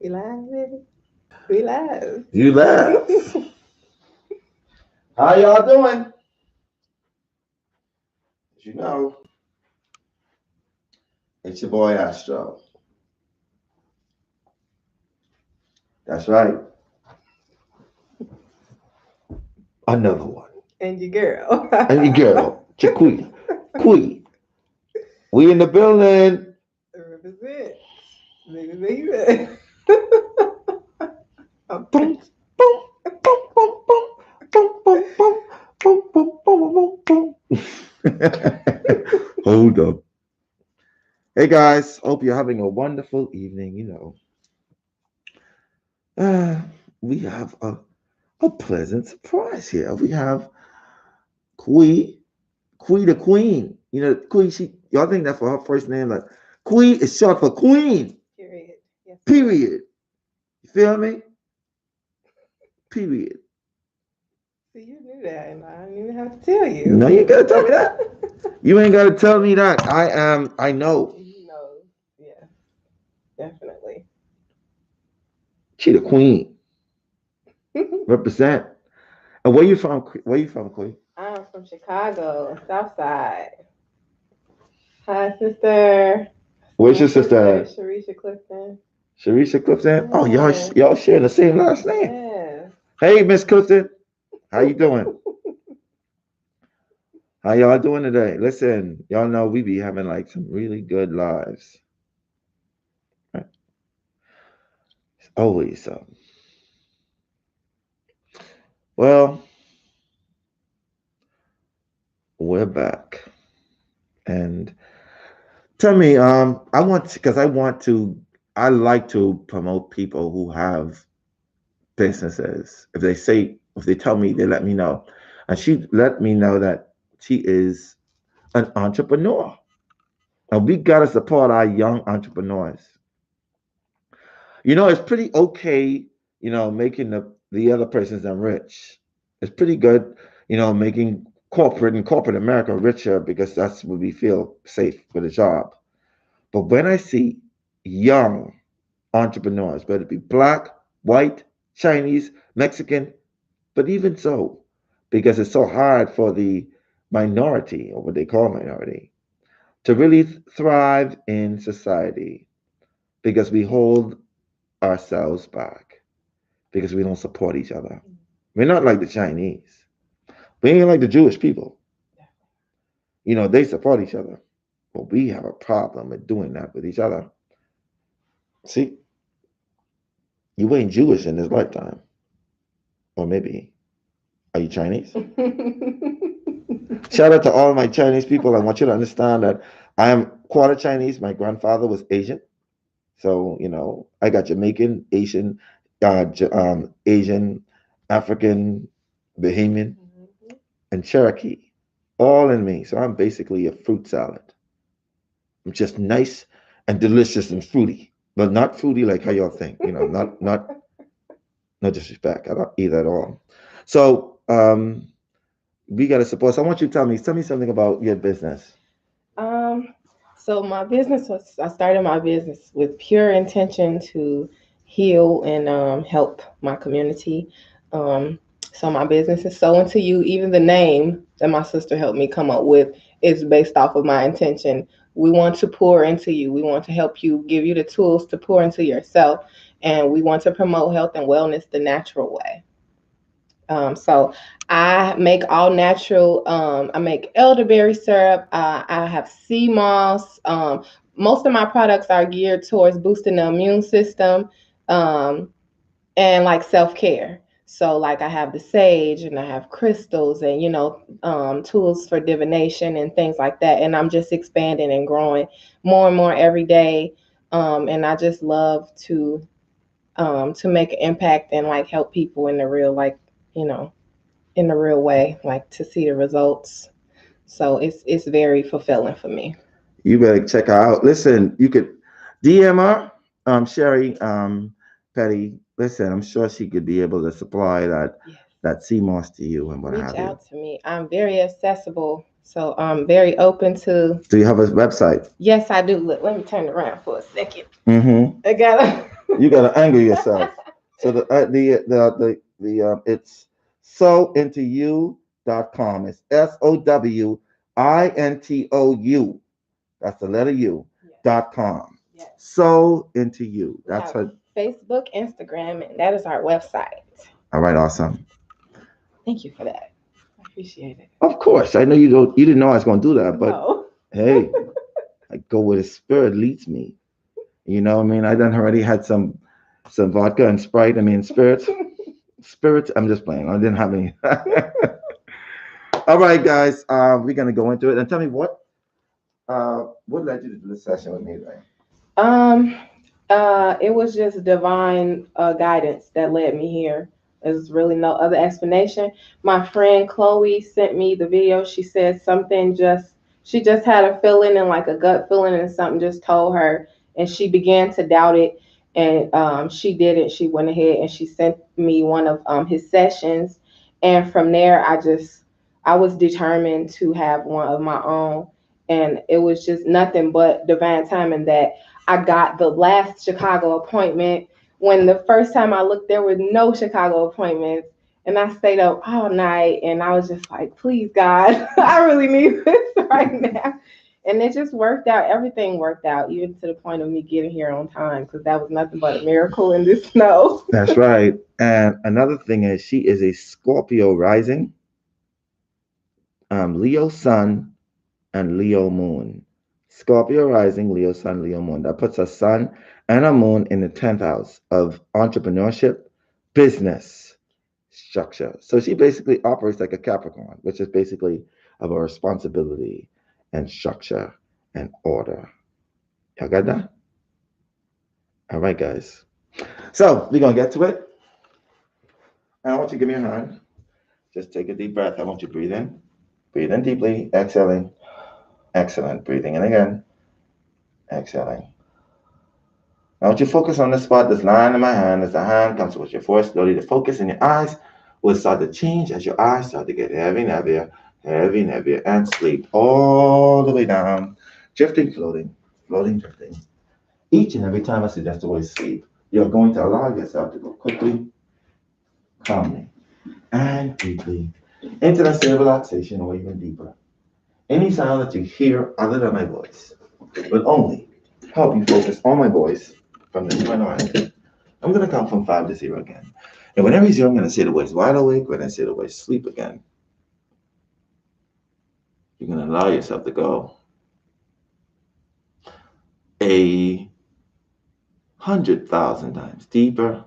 We live, baby. We live. You laugh. How y'all doing? As you know, it's your boy Astro. That's right. Another one. And your girl. And your girl, Chaqueta. Queen. We in the building. Represent. Baby, baby. I'm Boom, boom, boom, boom, boom, boom, boom, boom, boom, boom, boom, boom, boom. Hold up. Hey guys, hope you're having a wonderful evening. Uh, we have a pleasant surprise here. We have Kui, Kui the Queen. Kui, y'all think that for her first name, like Kui is short for Queen. Period. Yes. Period. You feel me? Period. So you knew that, and I didn't even have to tell you. No, you ain't gotta tell me that. You ain't gotta tell me that. I know. You know. Yeah. Definitely. She the queen. Represent. And where you from? Where you from, Queen? I'm from Chicago, South Side. Hi, sister. Where's My your sister at? Chaqueta Clifton. Sharisha Clifton? Oh, Yes. y'all sharing the same last name. Yes. Hey, Miss Clifton. How you doing? How y'all doing today? Listen, y'all know we be having like some really good lives. Right? It's always so. Well, we're back. And tell me, I like to promote people who have businesses. If they tell me, they let me know. And she let me know that she is an entrepreneur. And we got to support our young entrepreneurs. It's pretty okay, making the other person's them rich. It's pretty good, making corporate America richer because that's what we feel safe with a job. But when I see young entrepreneurs, whether it be black, white, Chinese, Mexican, but even so, because it's so hard for the minority, or what they call minority, to really thrive in society because we hold ourselves back, because we don't support each other. We're not like the Chinese. We ain't like the Jewish people. They support each other. But we have a problem with doing that with each other. See, you ain't Jewish in this lifetime. Or maybe, are you Chinese? Shout out to all my Chinese people. I want you to understand that I am quarter Chinese. My grandfather was Asian. So, I got Jamaican, Asian, African, Bahamian, and Cherokee all in me. So I'm basically a fruit salad. I'm just nice and delicious and fruity, but not fruity like how y'all think. Not no disrespect. I don't eat at all. So we got to support. So I want you to tell me something about your business. Um, so I started my business with pure intention to heal and help my community. Um, so my business is So Into You. Even the name that my sister helped me come up with is based off of my intention. We want to pour into you. We want to help you, give you the tools to pour into yourself, and we want to promote health and wellness the natural way. So I make all natural. I make elderberry syrup. I have sea moss. Most of my products are geared towards boosting the immune system um, and like self care. So like I have the sage and I have crystals and tools for divination and things like that. And I'm just expanding and growing more and more every day. And I just love to make an impact and like help people in the real you know in the real way, like to see the results. So it's very fulfilling for me. You better check her out. Listen, you could DM her, Sherry, Petty. Listen, I'm sure she could be able to supply Yes. that CMOS to you and what Reach have you. out to me. I'm very accessible. So I'm very open to. Do you have a website? Yes, I do. Look, let me turn around for a second. Mm-hmm. I got a You gotta anger yourself. So it's sowintou.com. It's SOWINTOU. That's the letter U Yes. .com. Yes. So into you. We That's have her. Facebook, Instagram, and that is our website. All right, awesome. Thank you for that. I appreciate it. Of course, I know you don't. You didn't know I was going to do that, but No. hey, I go where the spirit leads me. You know, what I mean, I done already had some vodka and Sprite. I mean, spirits, spirits. I'm just playing. I didn't have any. All right, guys. We're gonna go into it and tell me what led you to do this session with me today. Um, it was just divine guidance that led me here. There's really no other explanation. My friend Chloe sent me the video. She said she just had a feeling and like a gut feeling, and something just told her, and she began to doubt it. And she didn't. She went ahead and she sent me one of his sessions, and from there, I was determined to have one of my own, and it was just nothing but divine timing that I got the last Chicago appointment. When the first time I looked, there were no Chicago appointments. And I stayed up all night and I was just like, please, God, I really need this right now. And it just worked out. Everything worked out, even to the point of me getting here on time, because that was nothing but a miracle in this snow. That's right. And another thing is, she is a Scorpio rising, Leo sun, and Leo moon. Scorpio rising, Leo sun, Leo moon. That puts a sun and a moon in the 10th house of entrepreneurship, business, structure. So she basically operates like a Capricorn, which is basically about responsibility and structure and order. Y'all got that? All right, guys. So we're going to get to it. And I want you to give me a hand. Just take a deep breath. I want you to breathe in. Breathe in deeply, exhaling. Excellent. Breathing in again, exhaling. I want you to focus on the spot that's lying in my hand. As the hand comes towards your forehead, slowly the focus in your eyes will start to change as your eyes start to get heavy and heavier, and sleep all the way down, drifting, floating, floating, drifting. Each and every time I suggest the word sleep, you're going to allow yourself to go quickly, calmly, and deeply into that state of relaxation or even deeper. Any sound that you hear other than my voice will only help you focus on my voice from this point on. I'm going to count from 5 to 0 again. And whenever you 0, I'm going to say the words wide awake. When I say the words sleep again, you're going to allow yourself to go 100,000 times deeper,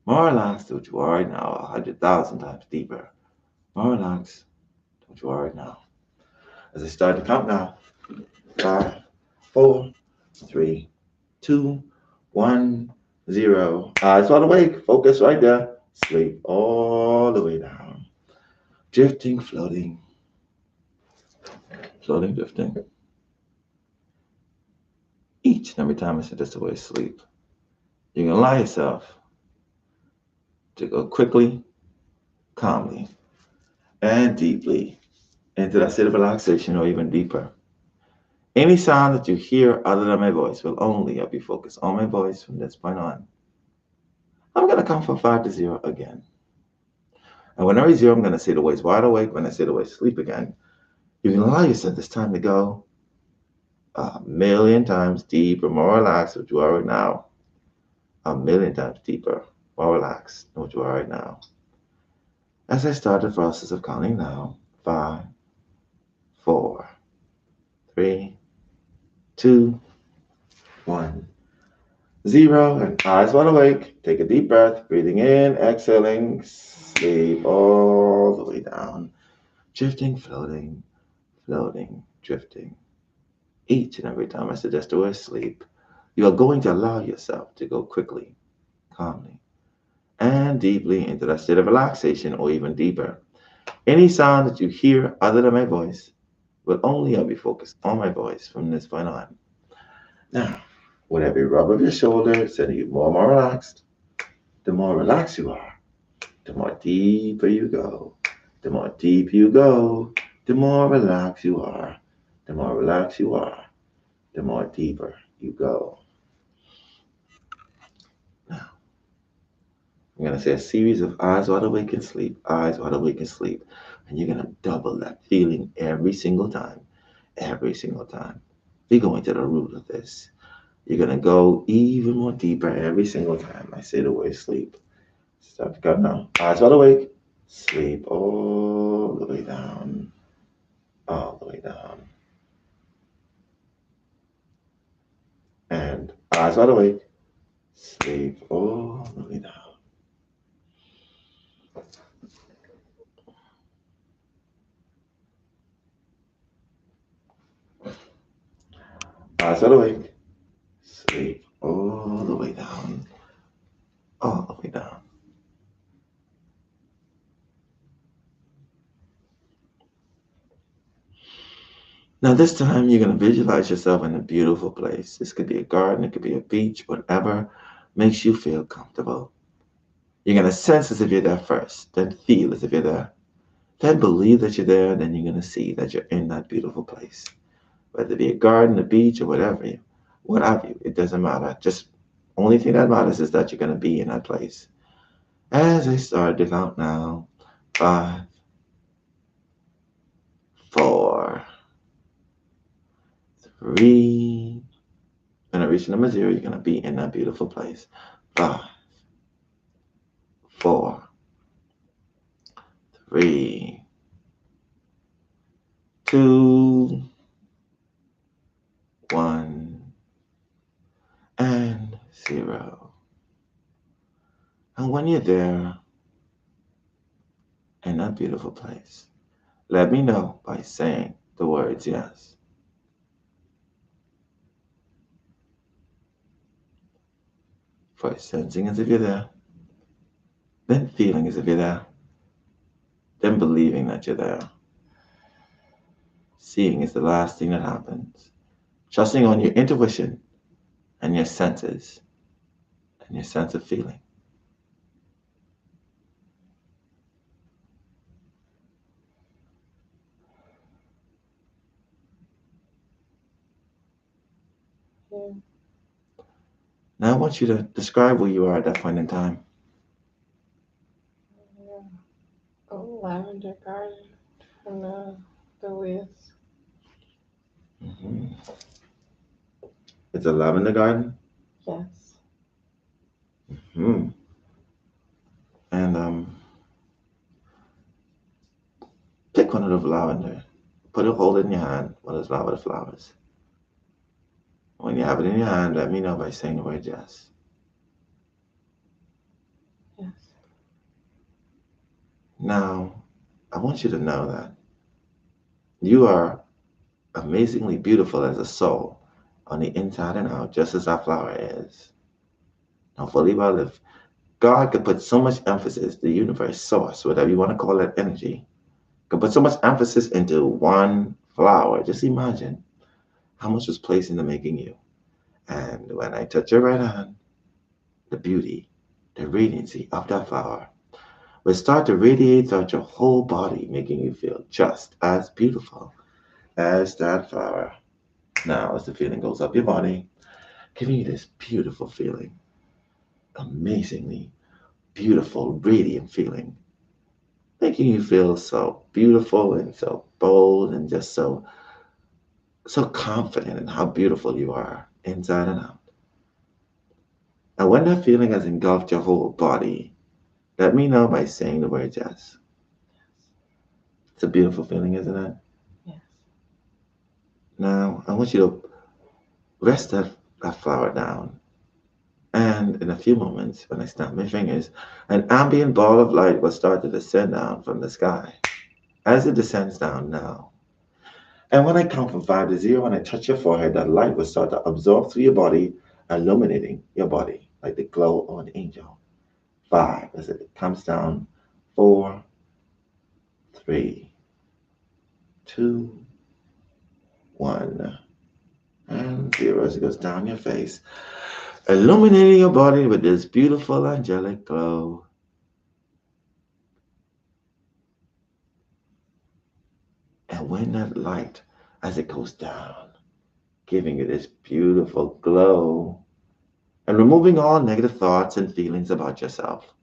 more relaxed than what you are right now, 100,000 times deeper, more relaxed than what you are right now. As I start to count now, 5, 4, 3, 2, 1, 0. Eyes wide awake. Focus right there. Sleep all the way down. Drifting, floating, floating, drifting. Each and every time I say this away, sleep. You can allow yourself to go quickly, calmly, and deeply into that state of relaxation or even deeper. Any sound that you hear other than my voice will only help you focus on my voice from this point on. I'm going to count from 5 to 0 again. And whenever I 0, I'm going to say the words wide awake. When I say the words sleep again, you can allow yourself this time to go 1,000,000 times deeper, more relaxed than what you are right now. 1,000,000 times deeper, more relaxed than what you are right now. As I start the process of counting now, 5, 4, 3, 2, 1, 0, and eyes wide awake. Take a deep breath, breathing in, exhaling, sleep all the way down, drifting, floating, floating, drifting. Each and every time I suggest the word sleep, you are going to allow yourself to go quickly, calmly, and deeply into that state of relaxation or even deeper. Any sound that you hear other than my voice will only help you focus on my voice from this point on. Now, with every rub of your shoulder, setting you more and more relaxed, the more relaxed you are, the more deeper you go. The more deep you go, the more relaxed you are. The more relaxed you are, the more deeper you go. I'm going to say a series of eyes wide awake and sleep, eyes wide awake and sleep. And you're going to double that feeling every single time, every single time. We're going to the root of this. You're going to go even more deeper every single time I say the word sleep. Start to go now. Eyes wide awake, sleep all the way down, all the way down. And eyes wide awake, sleep all the way down. Eyes wide awake, sleep all the way down, all the way down. Now, this time you're going to visualize yourself in a beautiful place. This could be a garden, it could be a beach, whatever makes you feel comfortable. You're going to sense as if you're there first, then feel as if you're there, then believe that you're there, then you're going to see that you're in that beautiful place. Whether it be a garden, a beach, or whatever, what have you, it doesn't matter. Just only thing that matters is that you're going to be in that place. As I start to count now, 5, 4, 3, and I reach number 0, you're going to be in that beautiful place. 5, 4, 3, 2, 1, and 0. And when you're there in that beautiful place, let me know by saying the words yes. First, sensing as if you're there, then feeling as if you're there, then believing that you're there. Seeing is the last thing that happens. Trusting on your intuition and your senses and your sense of feeling. Yeah. Now I want you to describe where you are at that point in time. Yeah. Oh, lavender garden from the west. Mhm. It's a lavender garden. Yes. Hmm. And pick one of the lavender. Put it, hold it in your hand. One of those lavender flowers. When you have it in your hand, let me know by saying the word yes. Yes. Now, I want you to know that you are amazingly beautiful as a soul on the inside and out, just as that flower is. Now, fully well, if God could put so much emphasis, the universe, source, whatever you want to call that energy, could put so much emphasis into one flower, just imagine how much was placed into making you. And when I touch your right hand, the beauty, the radiancy of that flower will start to radiate throughout your whole body, making you feel just as beautiful as that flower. Now, as the feeling goes up your body, giving you this beautiful feeling, amazingly beautiful, radiant feeling, making you feel so beautiful and so bold and just so confident in how beautiful you are inside and out. And when that feeling has engulfed your whole body, let me know by saying the word yes. It's a beautiful feeling, isn't it? Yes. Now, I want you to rest that flower down. And in a few moments, when I snap my fingers, an ambient ball of light will start to descend down from the sky. As it descends down now, and when I count from 5 to 0, when I touch your forehead, that light will start to absorb through your body, illuminating your body like the glow of an angel. 5, as it comes down. 4, 3, 2, 1, and 0 as it goes down your face, illuminating your body with this beautiful angelic glow. And when that light, as it goes down, giving you this beautiful glow, and removing all negative thoughts and feelings about yourself.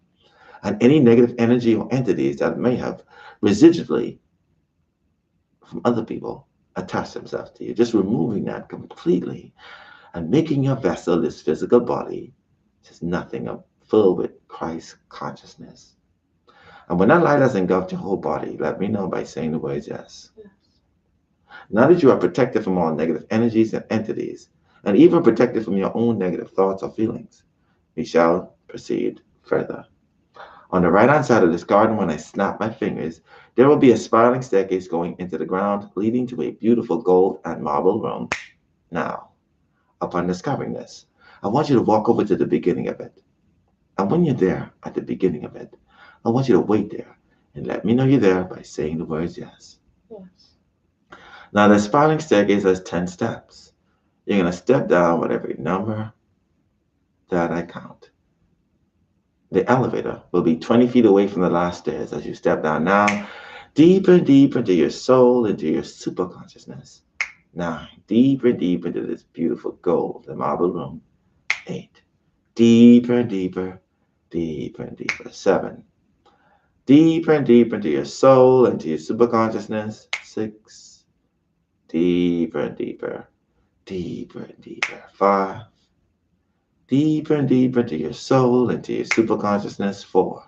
And any negative energy or entities that may have residually from other people attach themselves to you. Just removing that completely and making your vessel, this physical body, just nothing filled with Christ consciousness. And when that light has engulfed your whole body, let me know by saying the words yes. Now that you are protected from all negative energies and entities, and even protected from your own negative thoughts or feelings, we shall proceed further. On the right hand side of this garden, when I snap my fingers, there will be a spiraling staircase going into the ground, leading to a beautiful gold and marble room. Now, upon discovering this, I want you to walk over to the beginning of it. And when you're there at the beginning of it, I want you to wait there and let me know you're there by saying the words yes. Yes. Now, the spiraling staircase has 10 steps. You're going to step down with every number that I count. The elevator will be 20 feet away from the last stairs as you step down now, deeper and deeper into your soul, into your super consciousness. 9, deeper and deeper into this beautiful gold and marble room. 8, deeper and deeper, deeper and deeper. 7, deeper and deeper into your soul, into your super consciousness. 6, deeper and deeper, deeper and deeper. 5, deeper and deeper into your soul, into your super consciousness. 4,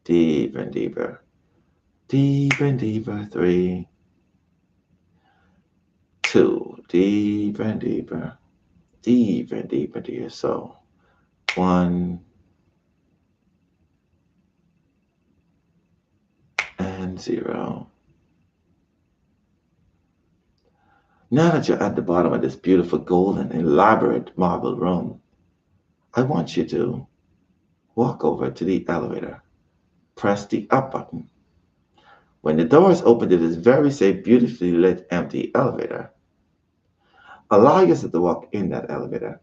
deeper and deeper, deeper and deeper. 3, 2, deeper and deeper, deeper and deeper into your soul. 1, and 0. Now that you're at the bottom of this beautiful golden elaborate marble room, I want you to walk over to the elevator, press the up button. When the doors open to this very safe, beautifully lit, empty elevator, allow yourself to walk in that elevator.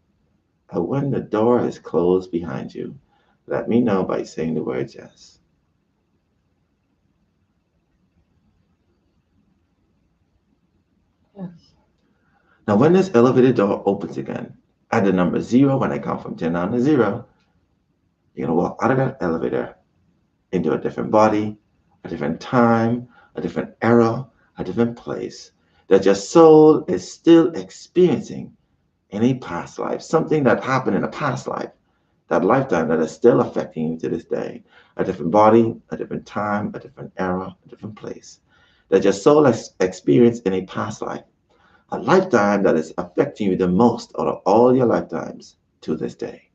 And when the door is closed behind you, let me know by saying the words yes. Yes. Now, when this elevator door opens again, at the number 0, when I count from 10 down to 0, you're going to walk out of that elevator into a different body, a different time, a different era, a different place that your soul is still experiencing in a past life, something that happened in a past life, that lifetime that is still affecting you to this day. A different body, a different time, a different era, a different place that your soul has experienced in a past life, a lifetime that is affecting you the most out of all your lifetimes to this day.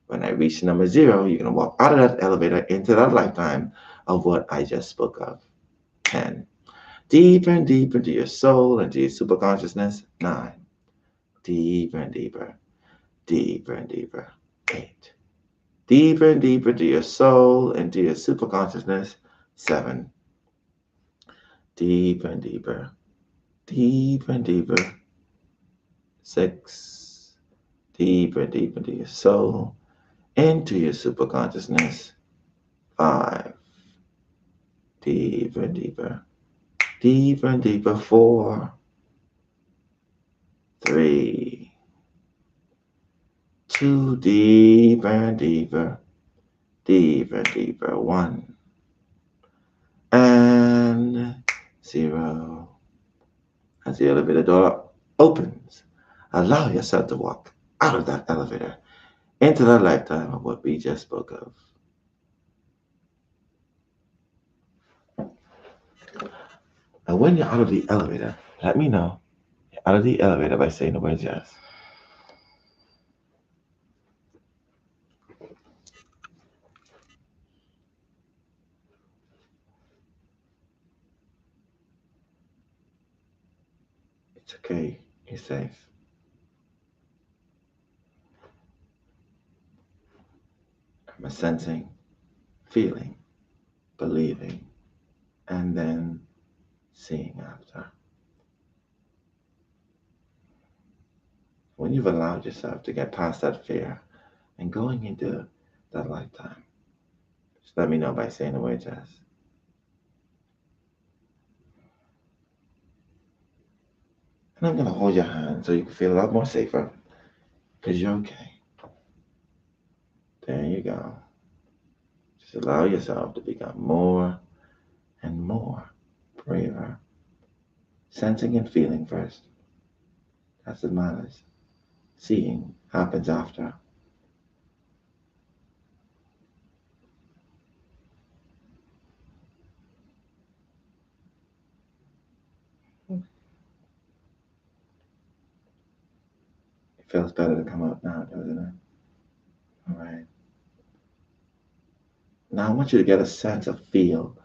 When I reach number 0, you're going to walk out of that elevator into that lifetime of what I just spoke of. 10, deeper and deeper into your soul, into your superconsciousness. 9, deeper and deeper, deeper and deeper. 8, deeper and deeper into your soul, into your superconsciousness. 7, deeper and deeper, deeper and deeper. 6, deeper and deeper into your soul, into your superconsciousness. 5, deeper and deeper, deeper and deeper. 4, 3, 2, deeper and deeper, deeper and deeper. 1, and 0. As the elevator door opens, allow yourself to walk out of that elevator into that lifetime of what we just spoke of. And when you're out of the elevator, let me know you're out of the elevator by saying the words yes. It's okay. You're safe. I'm sensing, feeling, believing, and then seeing after. When you've allowed yourself to get past that fear and going into that lifetime, just let me know by saying the words yes. And I'm going to hold your hand so you can feel a lot more safer because you're okay. There you go. Just allow yourself to become more and more braver, sensing and feeling first. That's what matters. Seeing happens after. It feels better to come out now, doesn't it? All right. Now I want you to get a sense of feel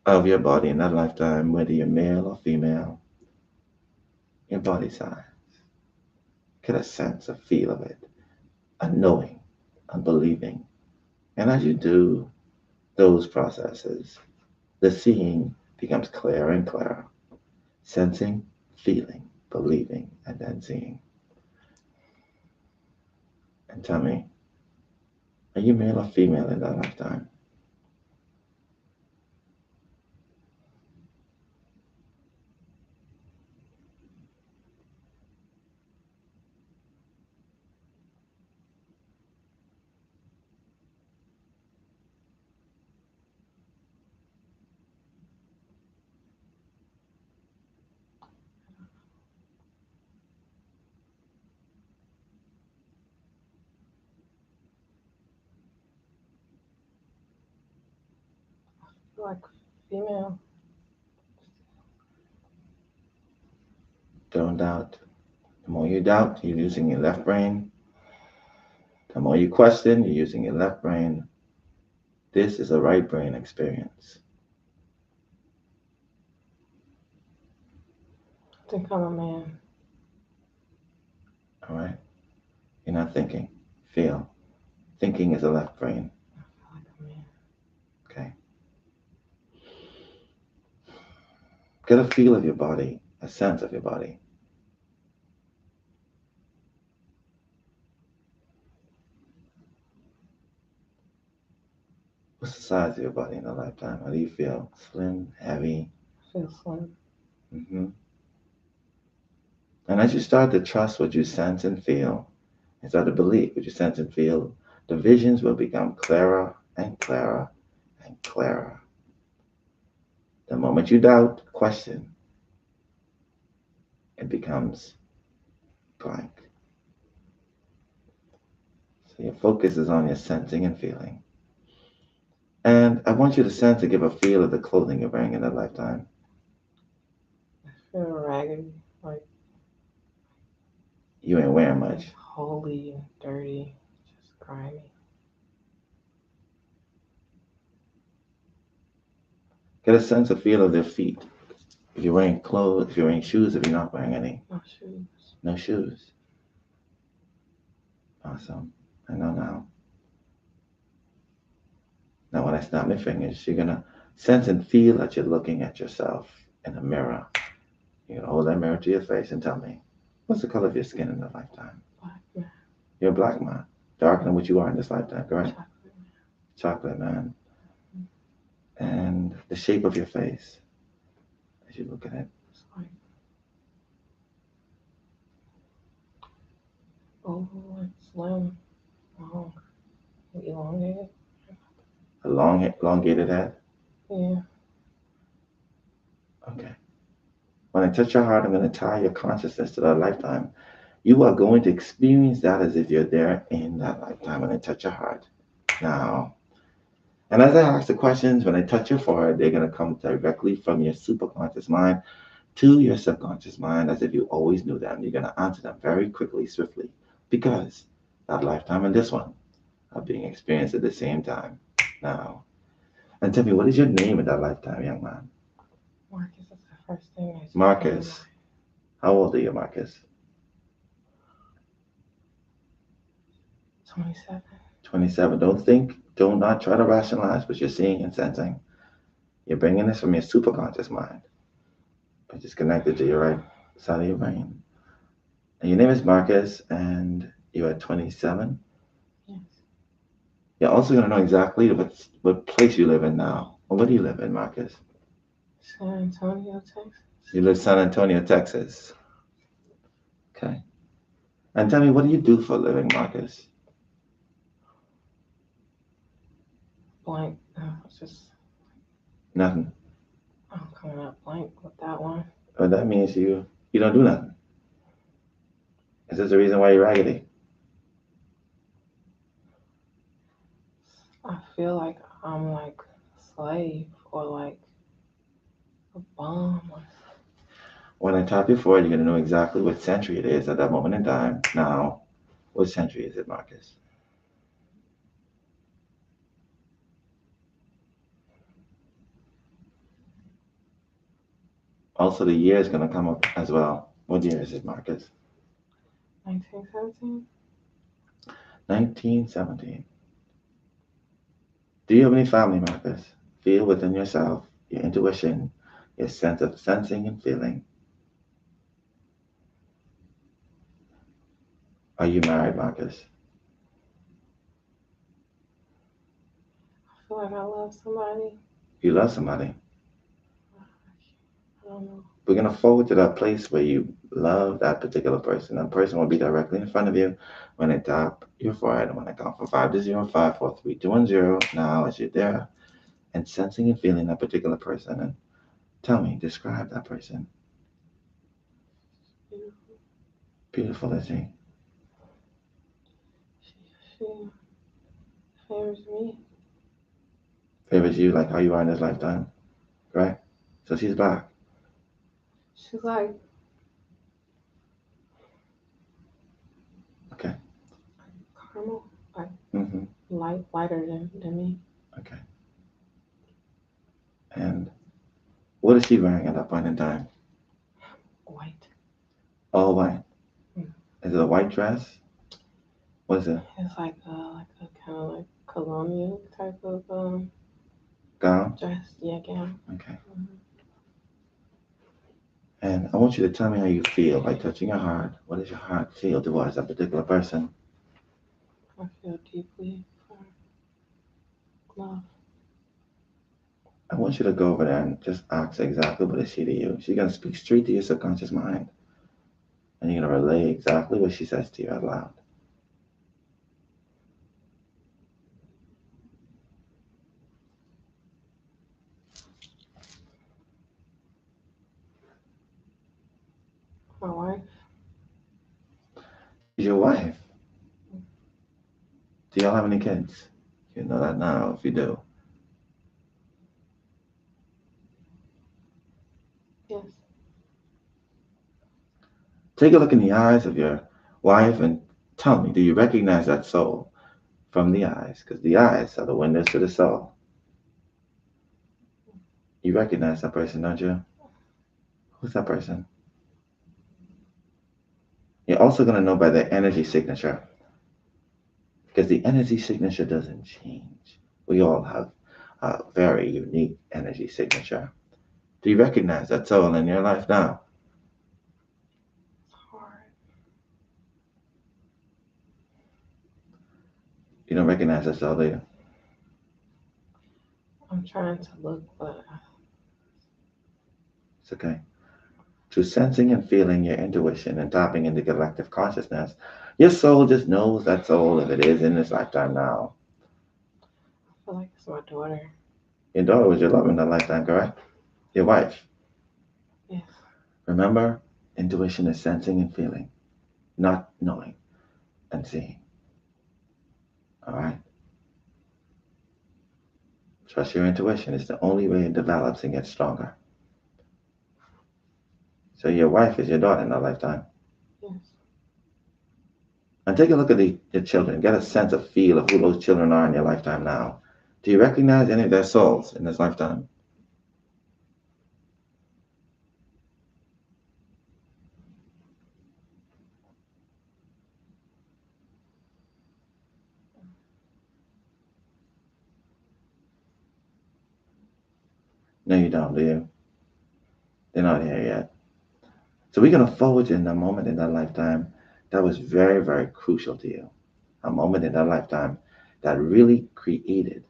of your body in that lifetime, whether you're male or female, your body size. Get a sense of feel of it, a knowing, a believing. And as you do those processes, the seeing becomes clearer and clearer. Sensing, feeling, believing, and then seeing. And tell me, are you male or female in that lifetime? Like female. Don't doubt. The more you doubt, you're using your left brain. The more you question, you're using your left brain. This is a right brain experience. I think I'm a man. All right? You're not thinking. Feel. Thinking is a left brain. I feel like a man. Okay? Get a feel of your body, a sense of your body. What's the size of your body in a lifetime? How do you feel? Slim, heavy? I feel slim. Mm-hmm. And as you start to trust what you sense and feel, and start to believe what you sense and feel, the visions will become clearer and clearer and clearer. The moment you doubt, question, it becomes blank. So your focus is on your sensing and feeling. And I want you to sense and give a feel of the clothing you're wearing in that lifetime. I feel raggedy, like You ain't wearing much. holy and dirty, just grimy. Get a sense of feel of their feet. If you're wearing clothes, if you're wearing shoes, if you're not wearing any. No shoes. No shoes. Awesome. I know now. Now, when I snap my fingers, you're going to sense and feel that you're looking at yourself in a mirror. You're going to hold that mirror to your face and tell me, what's the color of your skin in the lifetime? Black man. You're a black man. Darker than what you are in this lifetime, correct? Chocolate man. Chocolate man. And the shape of your face as you look at it. It's like oval and slim, long, elongated. A long, elongated head. Yeah. Okay. When I touch your heart, I'm going to tie your consciousness to that lifetime. You are going to experience that as if you're there in that lifetime when I touch your heart. Now, and as I ask the questions, when I touch your forehead, they're going to come directly from your superconscious mind to your subconscious mind as if you always knew them. You're going to answer them very quickly, swiftly, because that lifetime and this one are being experienced at the same time. Now, and tell me, what is your name in that lifetime, young man? Marcus is the first thing I just Marcus. How old are you, Marcus? 27. 27. Do not try to rationalize what you're seeing and sensing. You're bringing this from your superconscious mind, which is connected to your right side of your brain. And your name is Marcus, and you're at 27. Yes. You're also going to know exactly what place you live in now. Or where do you live in, Marcus? San Antonio, Texas. You live San Antonio, Texas. Okay. And tell me, what do you do for a living, Marcus? Blank. it's just Nothing. I'm coming up blank with that one. Well, that means you don't do nothing. Is this the reason why you're raggedy? I feel like I'm like a slave or like a bum. When I tap you forward, you're gonna know exactly what century it is at that moment in time. Now, what century is it, Marcus? Also, the year is gonna come up as well. What year is it, Marcus? 1917. 1917. Do you have any family, Marcus? Feel within yourself, your intuition, your sense of sensing and feeling. Are you married, Marcus? I feel like I love somebody. You love somebody. I don't know. We're gonna forward to that place where you love that particular person. That person will be directly in front of you when I tap your forehead. When I count from 5 to 0, 5, 4, 3, 2, 1, 0. Now, as you're there and sensing and feeling that particular person, and tell me, describe that person. Beautiful. Beautiful, is he? She favors me. Favors you like how you are in this lifetime, right? So she's black. She's like Okay. caramel, like Mm-hmm. lighter than me. Okay. And what is she wearing at that point in time? White. All white. Mm. Is it a white dress? What is it? It's like a kind of like colonial type of Gown? dress. Yeah, gown. Okay. Mm-hmm. And I want you to tell me how you feel by touching your heart. What does your heart feel towards that particular person? I feel deeply for love. I want you to go over there and just ask exactly what is she to you. She's going to speak straight to your subconscious mind. And you're going to relay exactly what she says to you out loud. My wife. She's your wife. Do y'all have any kids? You know that now if you do. Yes. Take a look in the eyes of your wife and tell me, do you recognize that soul from the eyes? Because the eyes are the windows to the soul. You recognize that person, don't you? Who's that person? You're also going to know by their energy signature. Because the energy signature doesn't change. We all have a very unique energy signature. Do you recognize that soul in your life now? It's hard. You don't recognize that soul, do you? I'm trying to look, but It's okay. Through sensing and feeling your intuition and tapping into collective consciousness, your soul just knows that soul if it is in this lifetime now. I feel like it's my daughter. Your daughter was your love in that lifetime, correct? Your wife. Yes. Remember, intuition is sensing and feeling, not knowing and seeing. All right? Trust your intuition. It's the only way it develops and gets stronger. So your wife is your daughter in that lifetime. Yes. And take a look at your children. Get a sense of feel of who those children are in your lifetime now. Do you recognize any of their souls in this lifetime? No, you don't, do you? They're not here yet. So we're going to forward in a moment in that lifetime that was very, very crucial to you. A moment in that lifetime that really created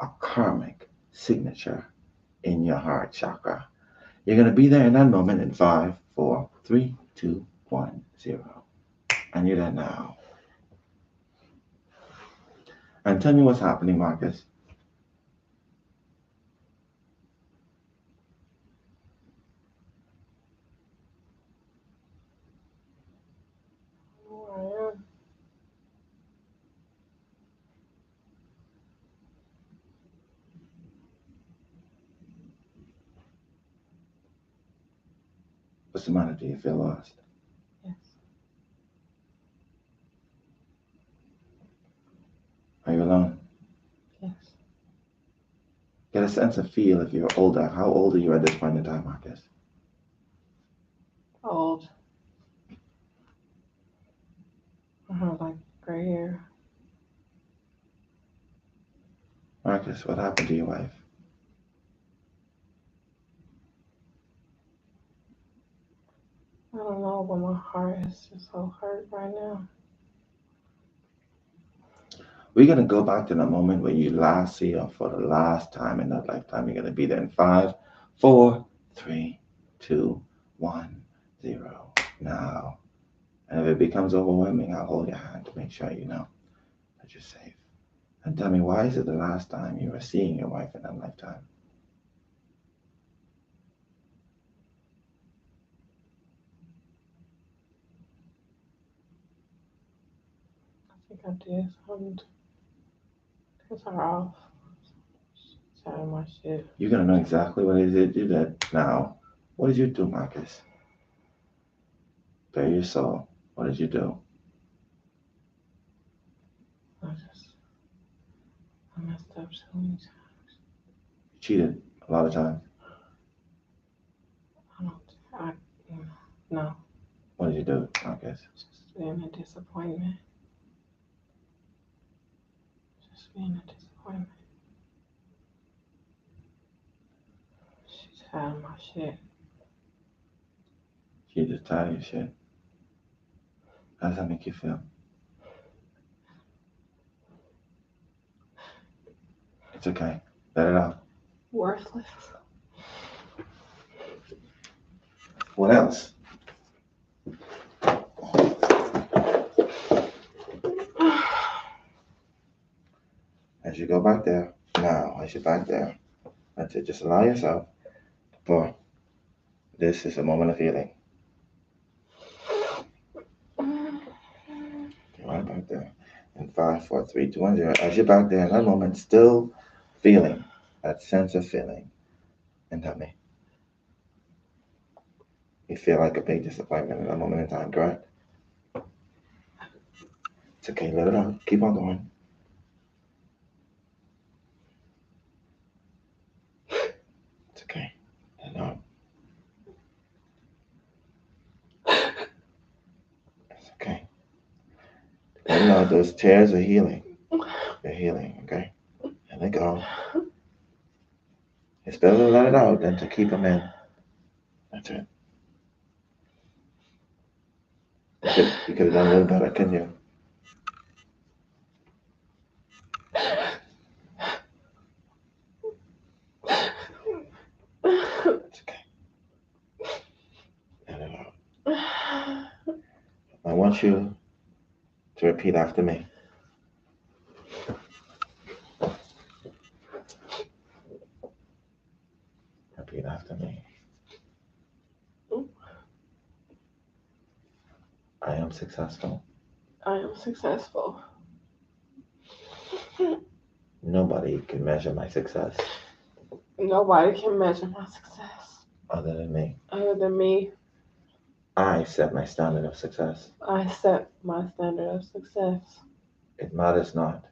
a karmic signature in your heart chakra. You're going to be there in that moment in 5, 4, 3, 2, 1, 0. And you're there now. And tell me what's happening, Marcus. What's the matter? Do you feel lost? Yes. Are you alone? Yes. Get a sense of feel if you're older. How old are you at this point in time, Marcus? Old. I have like gray hair. Marcus, what happened to your wife? I don't know, but my heart is just so hurt right now. We're going to go back to the moment where you last see her for the last time in that lifetime. You're going to be there in 5, 4, 3, 2, 1, 0. Now. And if it becomes overwhelming, I'll hold your hand to make sure you know that you're safe. And tell me, why is it the last time you were seeing your wife in that lifetime? I think I did something to piss her off. She's out of my shit. You're going to know exactly what it is you did. Now, what did you do, Marcus? Bare your soul. What did you do? I messed up so many times. You cheated a lot of times. No. What did you do, Marcus? Just being a disappointment. Just being a disappointment. She's out of my shit. You just tired of your shit. How does that make you feel? It's okay. Let it out. Worthless. What else? As you go back there, now, as you're back there, that's it. Just allow yourself to pour. This is a moment of healing. You're right back there. In 5, 4, 3, 2, 1, 0. As you're back there in that moment, still feeling that sense of feeling. And tell me, you feel like a big disappointment in that moment in time, correct? It's okay, let it out. Keep on going. It's okay. Let it out. It's okay. Let it out. Those tears are healing. They're healing, okay? Let it go. It's better to let it out than to keep them in. That's it. You could have done a little better, couldn't you? It's okay. Let it out. I want you to repeat after me. Repeat after me. I am successful. I am successful. Nobody can measure my success Nobody can measure my success other than me. other than me. I set my standard of success. I set my standard of success. It matters not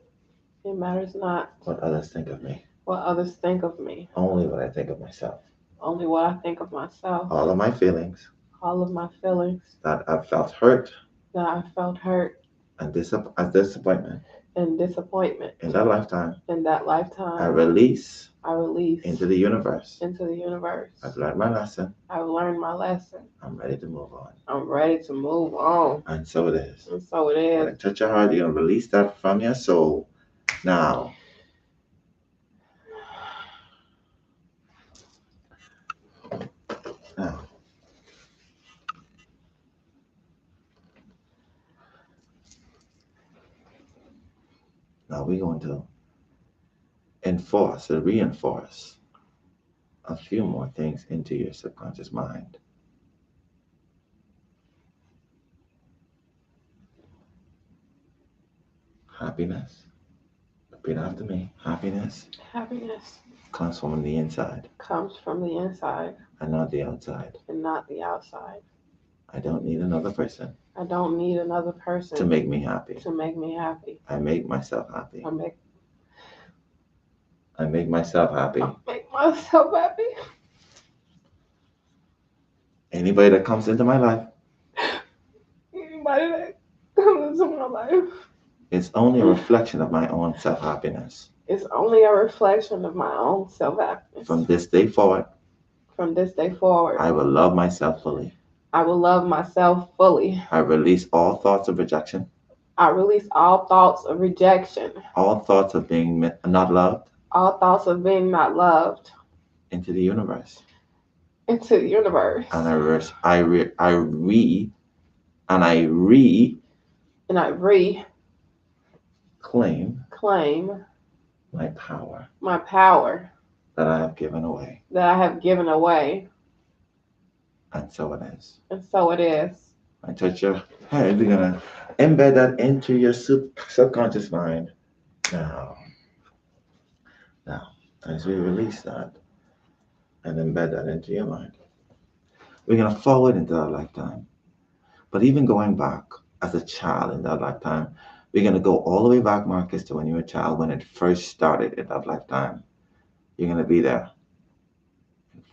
It matters not what others think of me, what others think of me, only what I think of myself. only what I think of myself. All of my feelings All of my feelings that I've felt hurt that I felt hurt and disappointment and disappointment in that lifetime, in that I lifetime, release I release into the universe. into the universe. I've learned my lesson. I've learned my lesson. I'm ready to move on. I'm ready to move on. And so it is. And so it When is. I touch your heart, you're going to release that from your soul now. Now. Now we're going to reinforce a few more things into your subconscious mind. Happiness. Repeat after me. Happiness. Happiness. comes from the inside comes from the inside and not the outside. and not the outside. I don't need another person I don't need another to person make me happy. to make me happy. I make myself happy. I make I make myself happy. I make myself happy. Anybody that comes into my life Anybody that comes into my life is only a reflection of my own self happiness. is only a reflection of my own self happiness. From this day forward, From this day forward, I will love myself fully. I will love myself fully. I release all thoughts of rejection, I release all thoughts of rejection, all thoughts of being not loved all thoughts of being not loved into the universe. into the universe. And I And I reclaim reclaim my power my power that I have given away. that I have given away. And so it is. And so it is. I touch your head. We're going to embed that into your subconscious mind now. Now, as we release that and embed that into your mind, we're going to forward into that lifetime. But even going back as a child in that lifetime, we're going to go all the way back, Marcus, to when you were a child, when it first started in that lifetime. You're going to be there.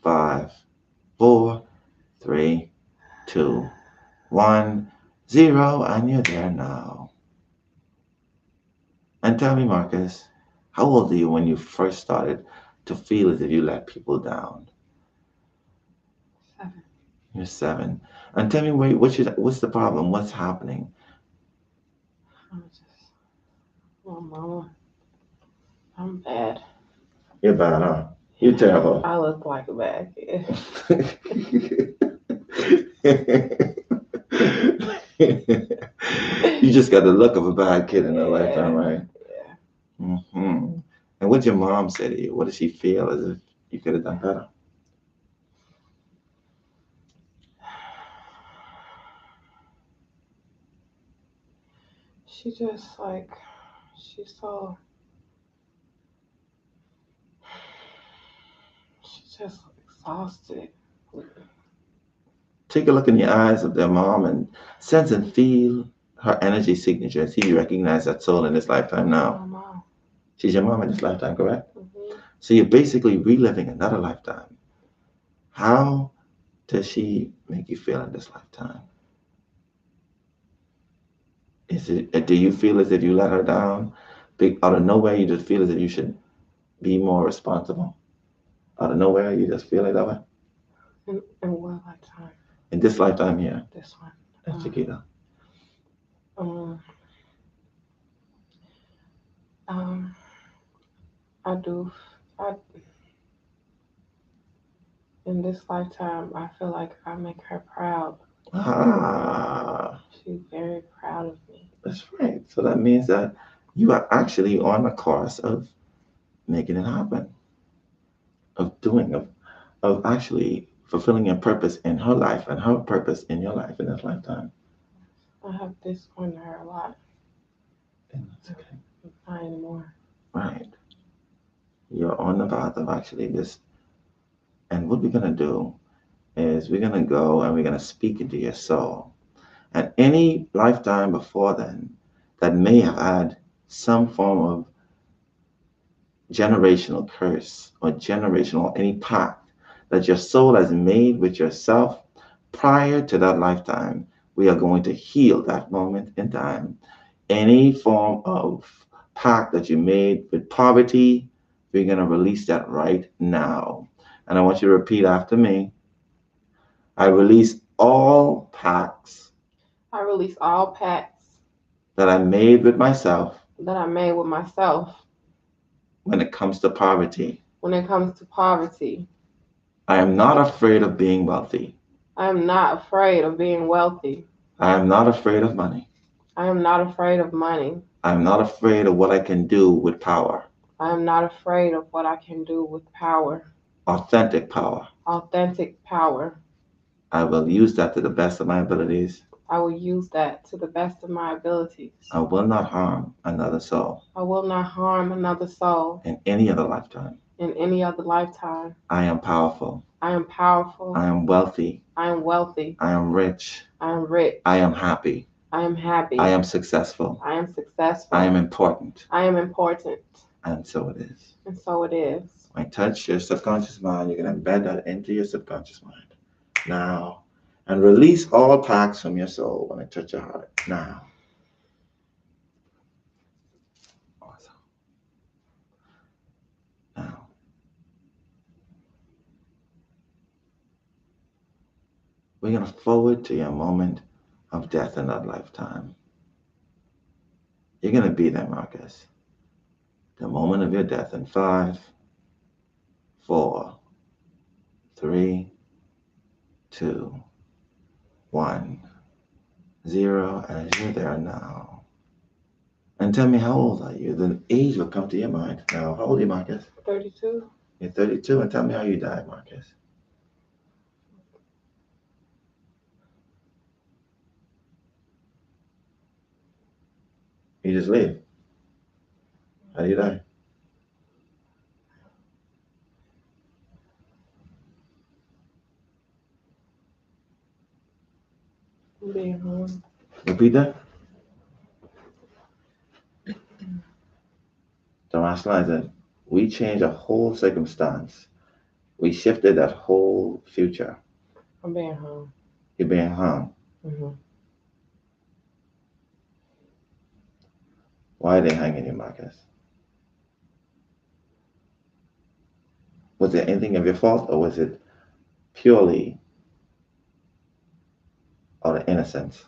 5, 4, 3, 2, 1, 0, and you're there now. And tell me, Marcus, how old are you when you first started to feel as if you let people down? 7. You're 7. And tell me, what's the problem? What's happening? I'm just, oh, Mama, I'm bad. You're bad, huh? You're terrible. I look like a bad kid. You just got the look of a bad kid in a lifetime, right? Yeah. And what'd your mom say to you? What did she feel as if you could have done better? She just like, she's so, she's just exhausted. Take a look in the eyes of their mom and sense and feel her energy signature. See if you recognize that soul in this lifetime My now. mom. She's your mom in this lifetime, correct? Mm-hmm. So you're basically reliving another lifetime. How does she make you feel in this lifetime? Do you feel as if you let her down? Out of nowhere, you just feel as if you should be more responsible? Out of nowhere, you just feel it that way? In what lifetime? In this lifetime here, This one. at Chaqueta. Um, I do. I In this lifetime, I feel like I make her proud. Ah, She's very proud of me. that's right. So that means that you are actually on the course of making it happen, of actually fulfilling your purpose in her life and her purpose in your life in this lifetime. I have disappointed her a lot. And that's okay. Not anymore. Right. You're on the path of actually this. And what we're going to do is we're going to go and we're going to speak into your soul. And any lifetime before then that may have had some form of generational curse or generational any pact that your soul has made with yourself prior to that lifetime, we are going to heal that moment in time. Any form of pact that you made with poverty, we're going to release that right now. And I want you to repeat after me. I release all pacts I release all pacts that I made with myself that I made with myself when it comes to poverty. when it comes to poverty. I am not afraid of being wealthy. I am not afraid of being wealthy. I am not afraid of money. I am not afraid of money. I am not afraid of what I can do with power. I am not afraid of what I can do with power. Authentic power. Authentic power. I will use that to the best of my abilities. I will use that to the best of my abilities. I will not harm another soul I will not harm another soul in any other lifetime. in any other lifetime. I am powerful. I am powerful. I am wealthy. I am wealthy. I am rich. I am rich. I am happy. I am happy. I am successful. I am successful. I am important. I am important. And so it is. And so it is. When I touch your subconscious mind, you're going to embed that into your subconscious mind now and release all packs from your soul when I touch your heart now. Awesome. Now, we're going to forward to your moment of death in that lifetime. You're going to be there, Marcus. The moment of your death in 5, 4, 3, 2, 1, 0, and you're there now. And tell me, how old are you? The age will come to your mind. Now, how old are you, Marcus? 32. You're 32, and tell me how you died, Marcus. You just live. How do you die? Being home. Repeat that. The rationalize it. We changed a whole circumstance. We shifted that whole future. I'm being home. You're being hung. Mm-hmm. Why are they hanging you, Marcus? Was there anything of your fault, or was it purely out of innocence?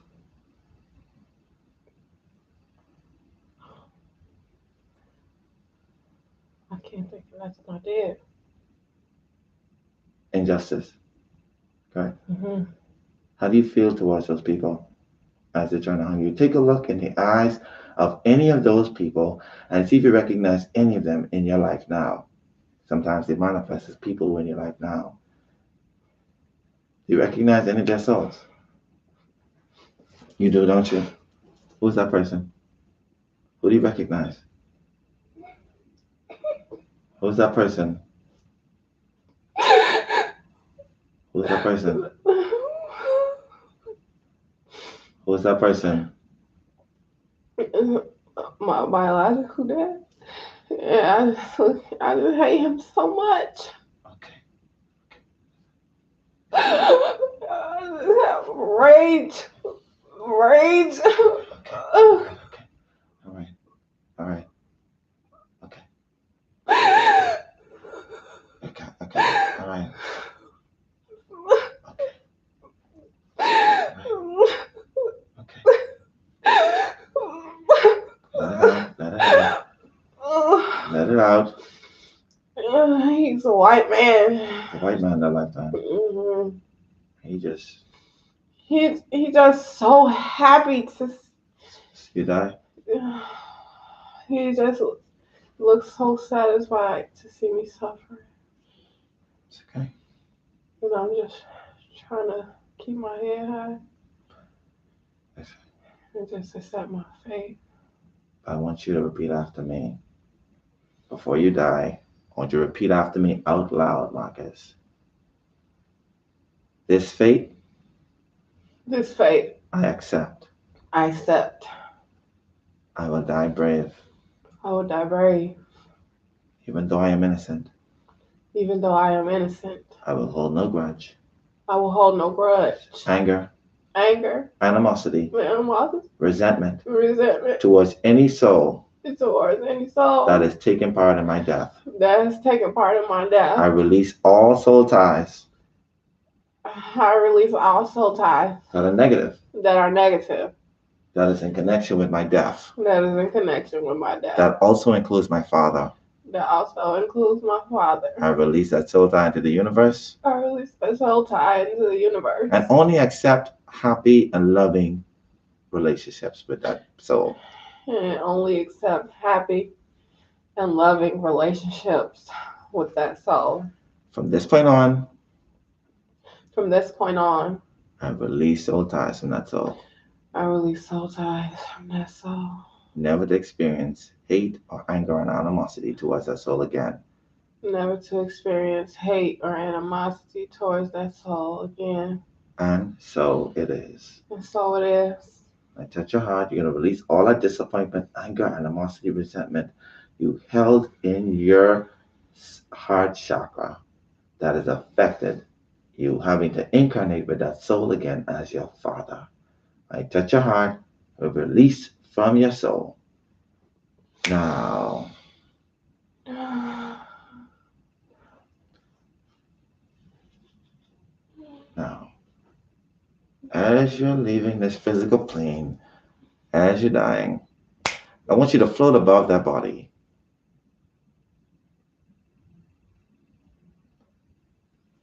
I can't think of nothing I did. Injustice. Right? Mm-hmm. How do you feel towards those people as they're trying to hang you? Take a look in the eyes of any of those people and see if you recognize any of them in your life now. Sometimes they manifest as people who are in your life now. Do you recognize any of their souls? You do, don't you? Who's that person? Who do you recognize? Who's that person? Who's that person? Who's that person? My biological dad. Yeah, I just hate him so much. Okay. I just have rage. Rage. Okay. All right. All right. Okay. Okay. Okay. All right. Let it out. He's a white man. A white man in that lifetime. Mm-hmm. He's just so happy to. You die? He just looks so satisfied to see me suffer. It's okay. And I'm just trying to keep my head high and just accept my fate. I want you to repeat after me. Before you die, I want you to repeat after me out loud, Marcus. This fate, I accept. I accept. I will die brave. I will die brave. Even though I am innocent. Even though I am innocent. I will hold no grudge. I will hold no grudge. Anger. Animosity. Resentment. Towards any soul. That is taking part in my death. I release all soul ties. That are negative. That is in connection with my death. That also includes my father. I release that soul tie into the universe. And only accept happy and loving relationships with that soul. And only accept happy and loving relationships with that soul. From this point on, I release soul ties from that soul. I release soul ties from that soul. Never to experience hate or anger and animosity towards that soul again. Never to experience hate or animosity towards that soul again. And so it is. And so it is. I touch your heart. You're going to release all that disappointment, anger, animosity, resentment you held in your heart chakra that has affected you having to incarnate with that soul again as your father. I touch your heart. Release from your soul. Now, now, as you're leaving this physical plane, as you're dying, I want you to float above that body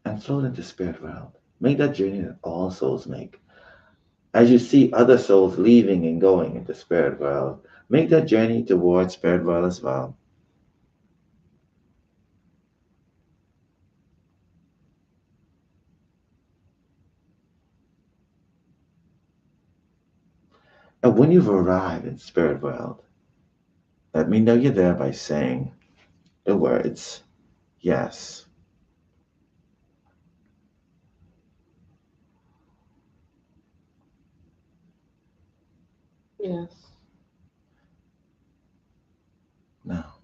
and float into spirit world. Make that journey that all souls make. As you see other souls leaving and going into spirit world, make that journey towards spirit world as well. And when you've arrived in spirit world, let me know you're there by saying the words, yes. Yes. Now,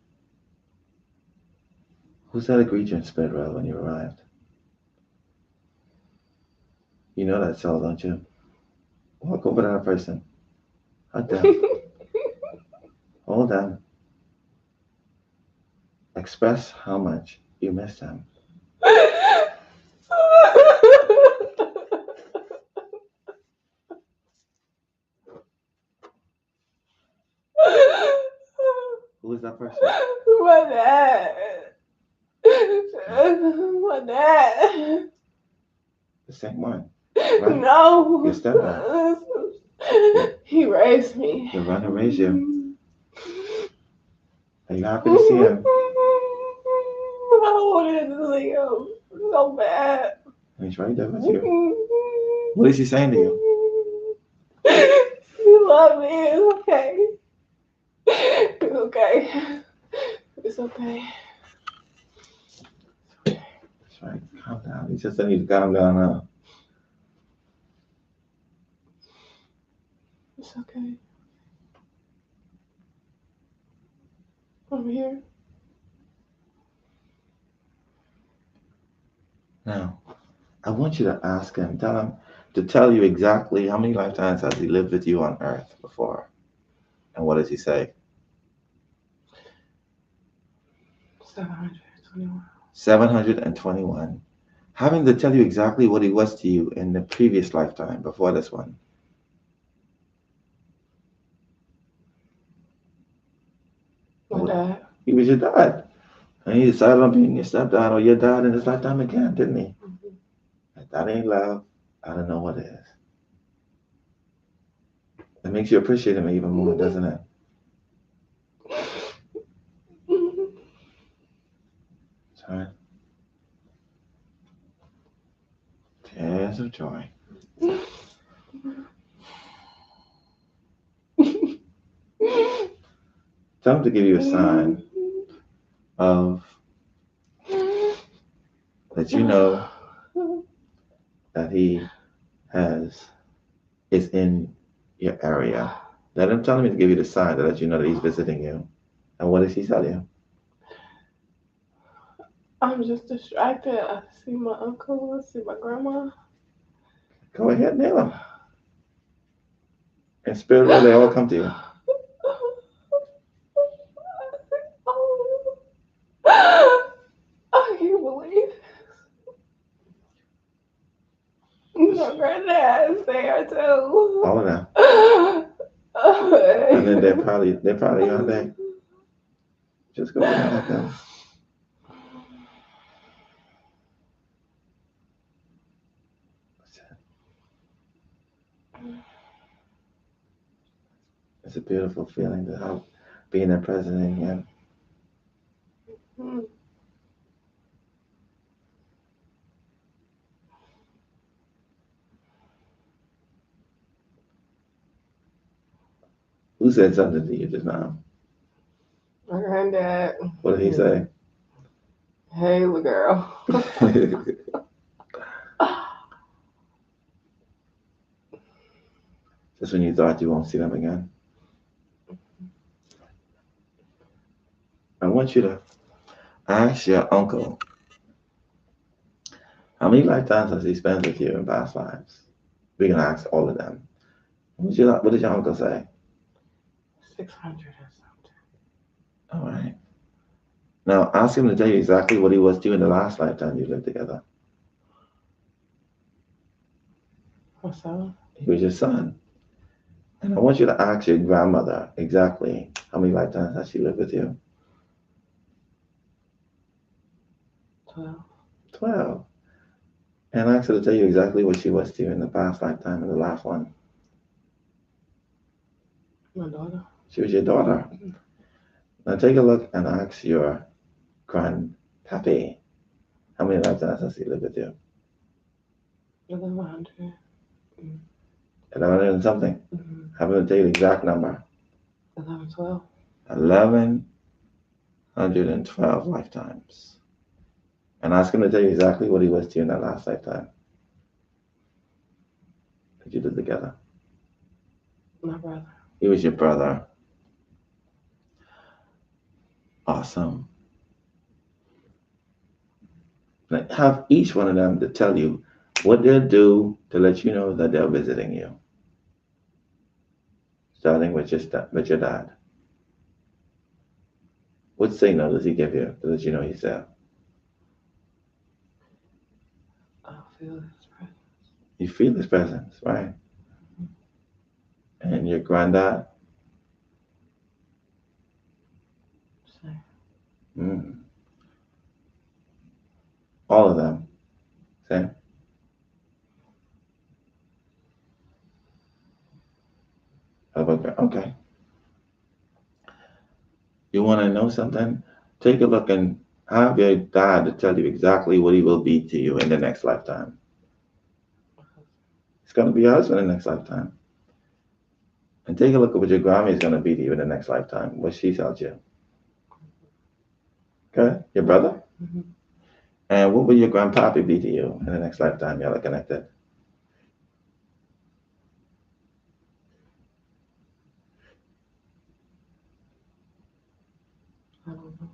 who's that agreed you in spirit world when you arrived? You know that soul, don't you? Walk over to that person. Hug them. Hold them. Express how much you miss them. Who is that person? My dad. My dad. The same one, right? No. Your stepdad. He raised me. Your runner raised you. Are you happy to see him? I wanted to see him so bad. He's right there with you. What is he saying to you? You love me. It's okay. It's okay. It's okay. That's right. Calm down. He just said you to calm down now. It's okay. I'm here. Now, I want you to ask him, tell him to tell you exactly how many lifetimes has he lived with you on earth before. And what does he say? 721. 721. Having to tell you exactly what he was to you in the previous lifetime before this one. My dad. He was your dad. And he decided on being your stepdad or your dad in this lifetime again, didn't he? Mhm. If that ain't love, I don't know what is. It makes you appreciate him even more, doesn't it? Sorry. Tears of joy. Tell him to give you a sign of that you know that he has is in your area. Let him tell him to give you the sign that you know that he's visiting you. And what does he tell you? I'm just distracted. I see my uncle, I see my grandma. Go ahead, nail him. In spirit world, they all come to you. I can't believe my granddad's there too. All of them. And then they're proud of you, aren't they? Just go ahead and hug them. It's a beautiful feeling to have being a president again. Who said something to you just now? My granddad. What did he say? Hey, little girl. Just when you thought you won't see them again. I want you to ask your uncle how many lifetimes has he spent with you in past lives. We can ask all of them. What did your uncle say? 600 or something. All right. Now ask him to tell you exactly what he was doing the last lifetime you lived together. What's up? He was your son. And I want you to ask your grandmother exactly how many lifetimes has she lived with you. 12. 12. And ask her to tell you exactly what she was to you in the past lifetime and the last one. My daughter. She was your daughter. Now take a look and ask your grandpappy how many lifetimes has he lived with you. 1100. 1100 and something. Mm-hmm. Have him tell you the exact number. 1112. 1112 lifetimes. And ask him to tell you exactly what he was to you in that last lifetime that you did together. My brother. He was your brother. Awesome. Have each one of them to tell you what they'll do to let you know that they're visiting you. Starting with your dad. What signal does he give you to let you know he's there? I'll feel his presence. You feel his presence, right? And your granddad? Same. Mm. All of them. Same. Okay. You want to know something? Take a look and have your dad to tell you exactly what he will be to you in the next lifetime. It's going to be your husband in the next lifetime. And take a look at what your grandma is going to be to you in the next lifetime. What she tells you. Okay? Your brother? Mm-hmm. And what will your grandpappy be to you in the next lifetime? Y'all are connected. I don't know.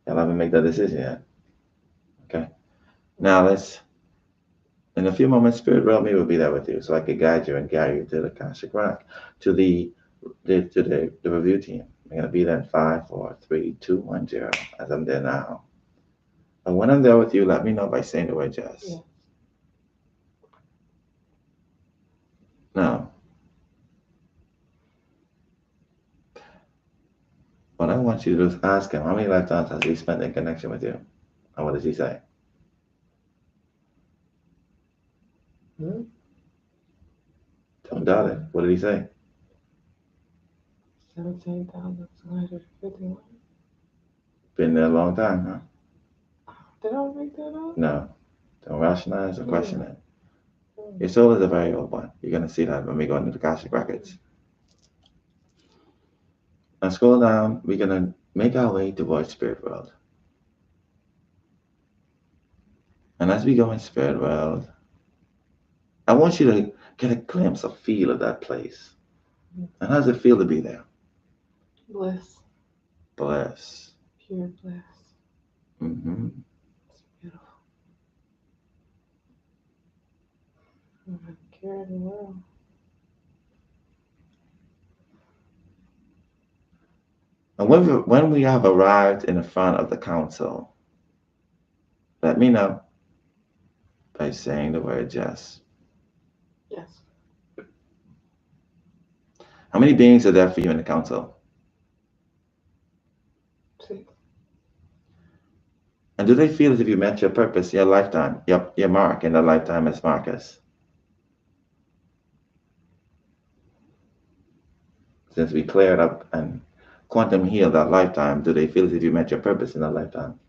Y'all haven't made that decision yet. Okay. Now in a few moments, Spirit Realm me will be there with you, so I can guide you and guide you to the Akashic Rock, to the review team. I'm gonna be there in 5, 4, 3, 2, 1, 0, as I'm there now. And when I'm there with you, let me know by saying the word Jess. Yeah. Now, what I want you to do is ask him how many lifetimes has he spent in connection with you, and what does he say? Hmm? Don't doubt it. What did he say? 17,251. Been there a long time, huh? Did I make that up? No. Don't rationalize or question it. Hmm. Your soul is a very old one. You're gonna see that when we go into the Akashic records. Now scroll down. We're gonna make our way towards spirit world. And as we go in spirit world, I want you to get a glimpse, a feel of that place. And how does it feel to be there? Bliss. Bliss. Pure bliss. Mm-hmm. It's beautiful. I don't care in the world. And when we have arrived in the front of the council, let me know by saying the word yes. Yes. How many beings are there for you in the council? 6. And do they feel as if you met your purpose, your lifetime, your mark in the lifetime as Marcus? Since we cleared up and quantum healed that lifetime, do they feel as if you met your purpose in that lifetime?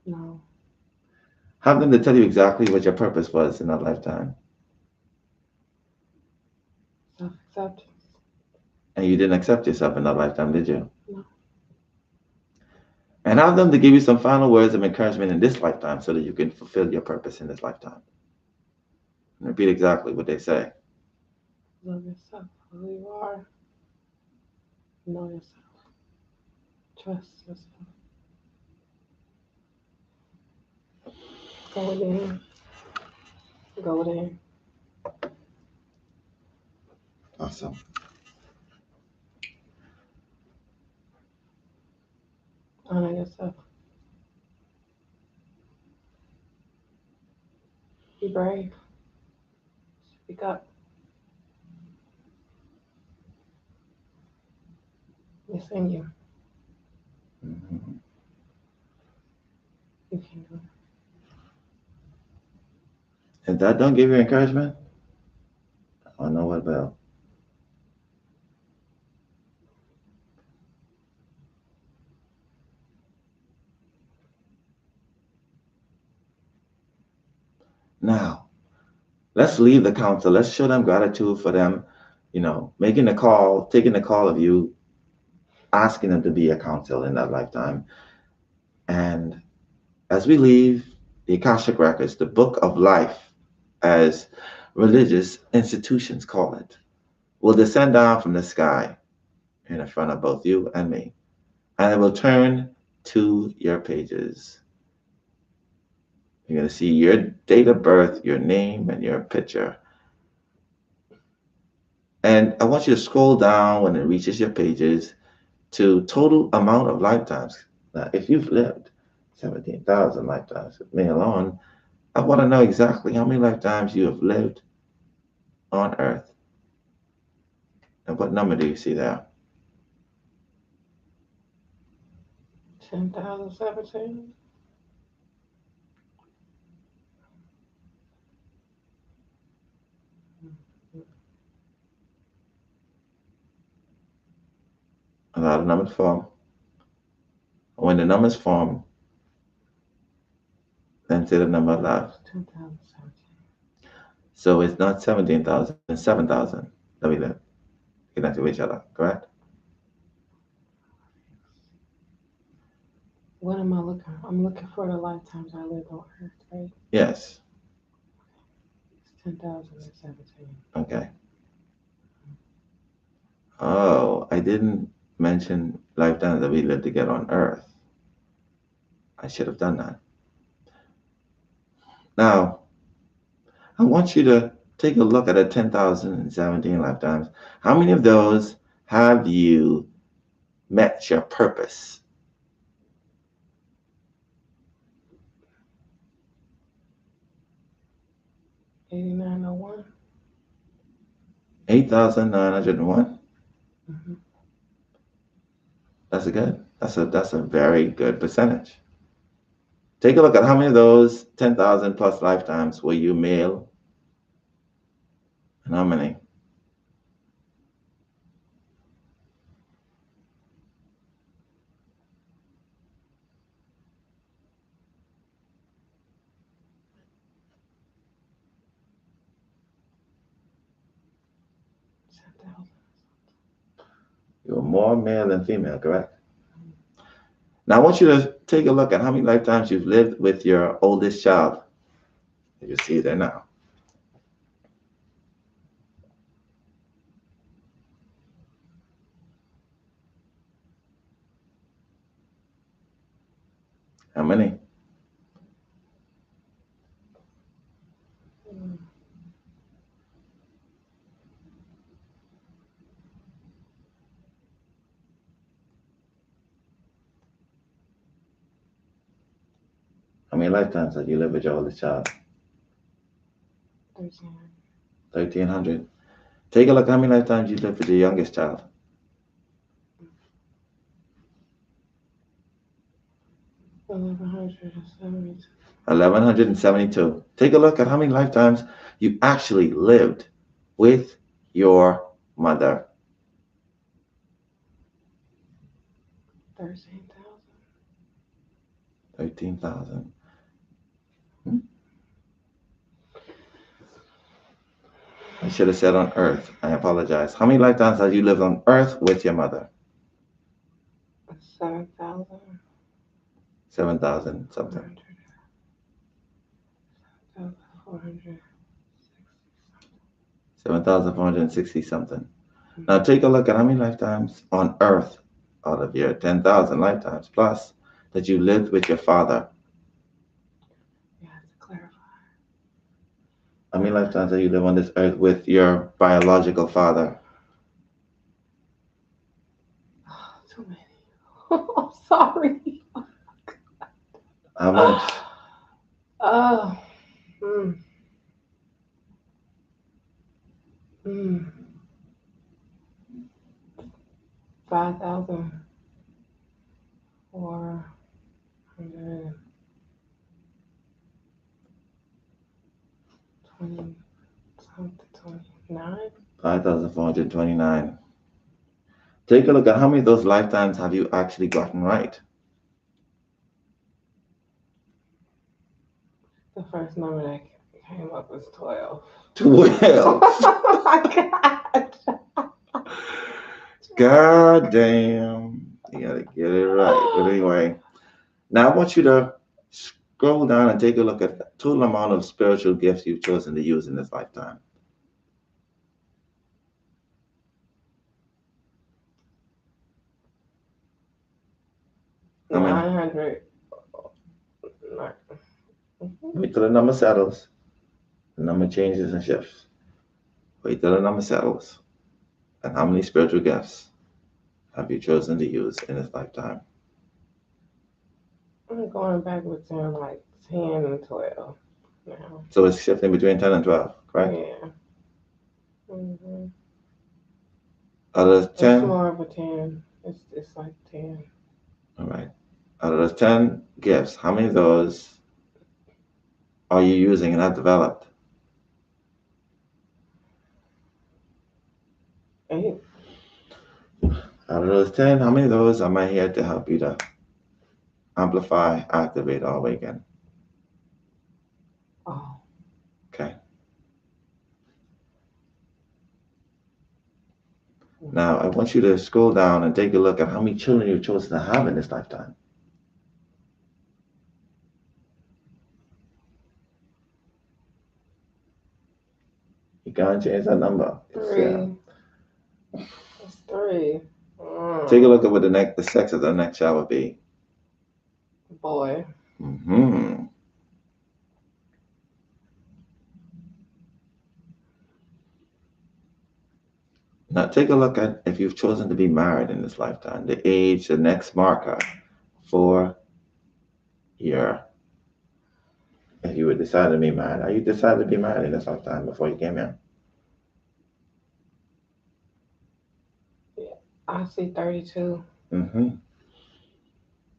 No. Have them to tell you exactly what your purpose was in that lifetime. Self-acceptance. And you didn't accept yourself in that lifetime, did you? No. And have them to give you some final words of encouragement in this lifetime so that you can fulfill your purpose in this lifetime. And repeat exactly what they say. Love yourself for who you are. Know yourself. Trust yourself. Go within. Go within. Awesome. Honor yourself. Be brave. Speak up. It's in you. Mhm. You can do it. If that don't give you encouragement, I don't know what will. Now, let's leave the council. Let's show them gratitude for them, making the call, taking the call of you, asking them to be a council in that lifetime. And as we leave the Akashic Records, the book of life, as religious institutions call it, will descend down from the sky in front of both you and me. And it will turn to your pages. You're going to see your date of birth, your name, and your picture. And I want you to scroll down when it reaches your pages to total amount of lifetimes. Now, if you've lived 17,000 lifetimes with me alone, I want to know exactly how many lifetimes you have lived on Earth. And what number do you see there? 10,017. Allow the number to form. When the numbers form, then say the number aloud. 10,017. So it's not 17,000, it's 7,000 that we live connected with each other, correct? What am I looking? I'm looking for the lifetimes I lived on Earth, right? Yes. It's 10,017. Okay. Oh, I didn't mention lifetimes that we live together on Earth. I should have done that. Now, I want you to take a look at the 10,017 lifetimes. How many of those have you met your purpose? 8901. 8,901? Mm-hmm. That's a good. That's a very good percentage. Take a look at how many of those 10,000 plus lifetimes were you male and how many? 10,000. You were more male than female, correct? Now I want you to take a look at how many lifetimes you've lived with your oldest child. You see it there now. How many? Mm. How many lifetimes have you lived with your oldest child? 1,300. 1,300. Take a look at how many lifetimes you lived with your youngest child. 1,172. 1,172. Take a look at how many lifetimes you actually lived with your mother. 13,000. 13,000. Hmm? I should have said on earth. I apologize. How many lifetimes have you lived on earth with your mother? 7,000. 7,000 something. 400. 7,460 something. Now take a look at how many lifetimes on earth out of your 10,000 lifetimes plus that you lived with your father. You have to clarify. How many lifetimes have you lived on this earth with your biological father? Oh, too many. I'm sorry. How much? Oh. Mm, mm. 5,420 something 29. 5,429. Take a look at how many of those lifetimes have you actually gotten right? The first number that came up was 12. 12. Oh my God. God damn. You gotta get it right. But anyway, now I want you to scroll down and take a look at the total amount of spiritual gifts you've chosen to use in this lifetime. How many? 900. Wait till the number settles. The number changes and shifts. Wait till the number settles. And how many spiritual gifts have you chosen to use in this lifetime? I'm going backwards in like 10 and 12 now. So it's shifting between 10 and 12, correct? Yeah. Mm-hmm. Out of those It's 10, more of a 10. It's like 10. all right. Out of those 10 gifts, how many of those are you using and have developed? 8. Out of those 10, how many of those am I here to help you to amplify, activate, or awaken? Oh. Okay. Now, I want you to scroll down and take a look at how many children you've chosen to have in this lifetime. You can't change that number. It's 3. It's 3. Take a look at what the sex of the next child will be. Boy. Mm-hmm. Now take a look at if you've chosen to be married in this lifetime, the age, the next marker for your, if you would decide to be married. Are you decided to be married in this lifetime before you came here? Yeah. I see 32. Mm-hmm.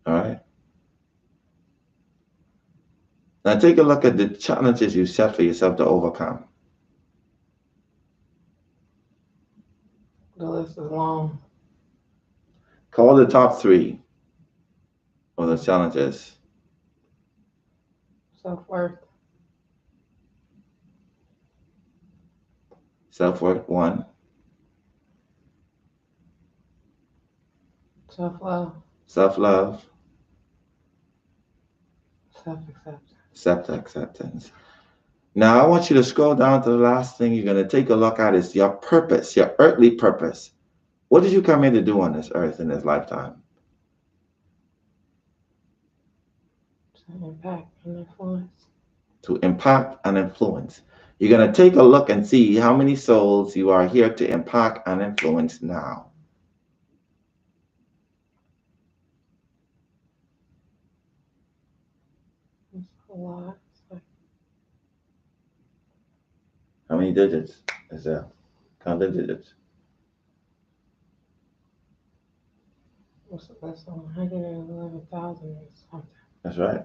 All right. Now take a look at the challenges you set for yourself to overcome. The list is long. Call the top 3 of the challenges. Self-worth. Self-worth, 1. Self-love. Self-love, Self-acceptance. self-acceptance. Now I want you to scroll down to the last thing you're going to take a look at is your purpose, your earthly purpose. What did you come here to do on this earth in this lifetime? To impact and influence. To impact and influence. You're going to take a look and see how many souls you are here to impact and influence now. It's a lot. How many digits is there? Count the digits. That's 111,000 or something. That's right.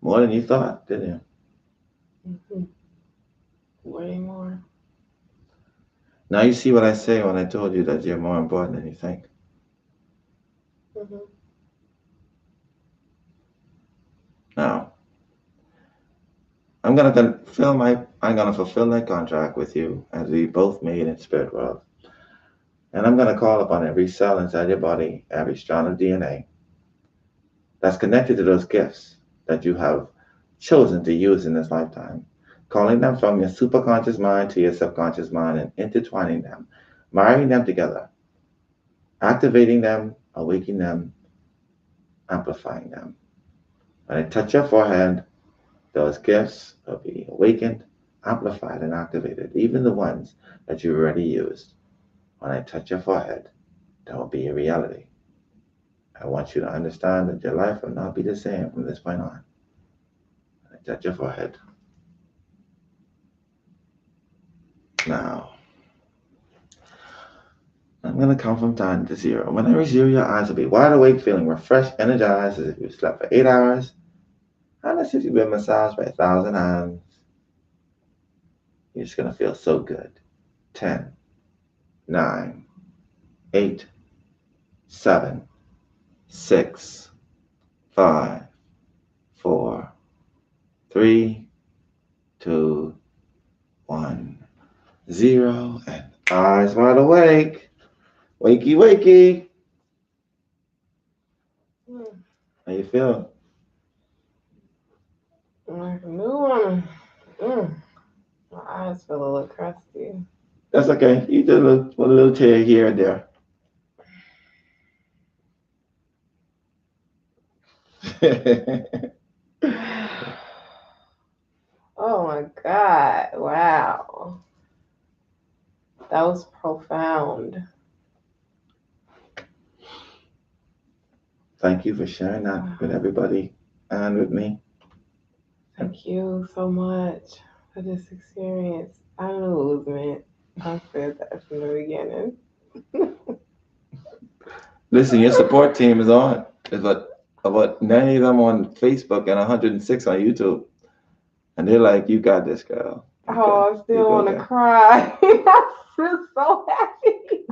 More than you thought, didn't you? Mm-hmm. Way more. Now you see what I say when I told you that you're more important than you think. Mm-hmm. Now, I'm gonna fulfill that contract with you as we both made in spirit world. And I'm gonna call upon every cell inside your body, every strand of DNA that's connected to those gifts that you have chosen to use in this lifetime, calling them from your superconscious mind to your subconscious mind and intertwining them, marrying them together, activating them, awakening them, amplifying them. When I touch your forehead, those gifts will be awakened, amplified, and activated, even the ones that you already used. When I touch your forehead, that will be a reality. I want you to understand that your life will not be the same from this point on. When I touch your forehead. Now, I'm going to count from 10 to 0. When I reach 0, your eyes will be wide awake, feeling refreshed, energized, as if you slept for 8 hours, and as if you've been massaged by 1,000 hands. You're just going to feel so good. 10, 9, 8, 7, 6, 5, 4, 3, 2, 1, 0, and eyes wide awake. Wakey, wakey. How you feeling? Like a new one. My eyes feel a little crusty. That's okay. You did a little tear here and there. Oh my God. Wow. That was profound. Thank you for sharing that with everybody and with me. Thank you so much for this experience. I knew it was meant. I said that from the beginning. Listen, your support team is on. There's about 90 of them on Facebook and 106 on YouTube. And they're like, you got this, girl. Oh, I still want to cry. I'm just so happy.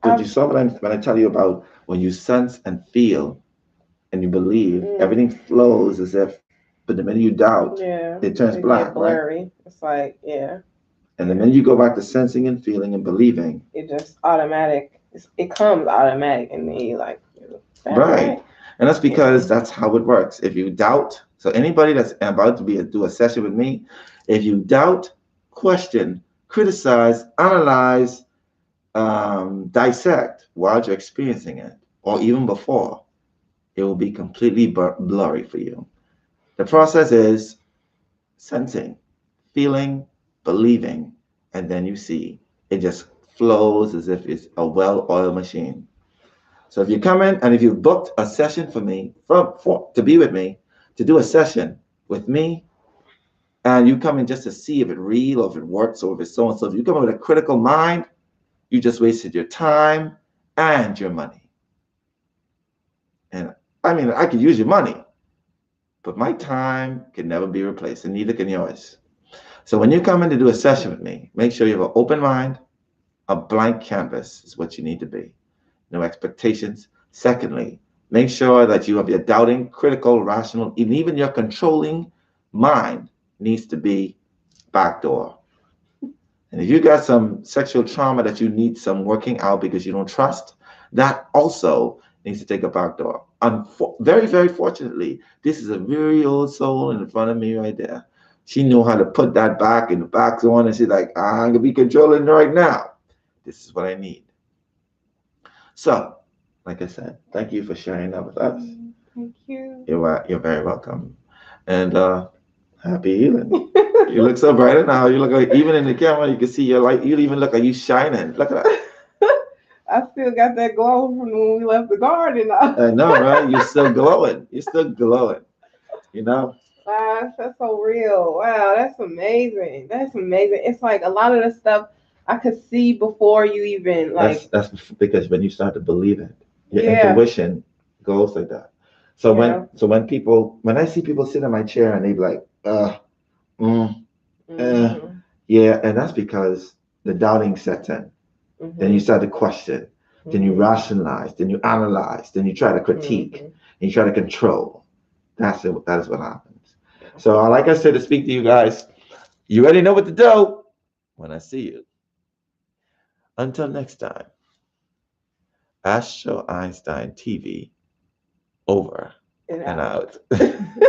Did you saw when I tell you about when you sense and feel and you believe, everything flows as if, but the minute you doubt, it turns black, blurry. Right? It's like, yeah. And the minute you go back to sensing and feeling and believing, it just automatic. It comes automatic, and then you like, right. And that's because that's how it works. If you doubt, so anybody that's about to do a session with me, if you doubt, question, criticize, analyze, dissect while you're experiencing it, or even before, it will be completely blurry for you. The process is sensing, feeling, believing, and then you see. It just flows as if it's a well-oiled machine. So if you come in and if you've booked a session for me, to be with me, to do a session with me, and you come in just to see if it real or if it works or if it's so and so, if you come in with a critical mind, you just wasted your time and your money. And I mean, I could use your money, but my time can never be replaced, and neither can yours. So when you come in to do a session with me, make sure you have an open mind. A blank canvas is what you need to be. No expectations. Secondly, make sure that you have your doubting, critical, rational, and even your controlling mind needs to be backdoor. And if you got some sexual trauma that you need some working out because you don't trust, that also needs to take a back door. Very, very fortunately, this is a very old soul in front of me right there. She knew how to put that back in the back on, and she's like, I'm gonna be controlling right now. This is what I need. So, like I said, thank you for sharing that with us. Thank you. You're very welcome. And happy healing. You look so brighter now. You look like, even in the camera, you can see your light. You even look like you shining. Look at that. I still got that glow from when we left the garden. I know, right? You're still glowing. You're still glowing. You know? Wow, that's so real. Wow, that's amazing. That's amazing. It's like a lot of the stuff I could see before you even like. That's because when you start to believe it, your intuition goes like that. So when I see people sit in my chair and they be like, yeah, and that's because the doubting sets in. Then you start to question. Then you rationalize. Then you analyze. Then you try to critique. and you try to control. That is what happens. So, like I said, to speak to you guys, you already know what to do when I see you. Until next time, Astro Einstein TV over And and out. out.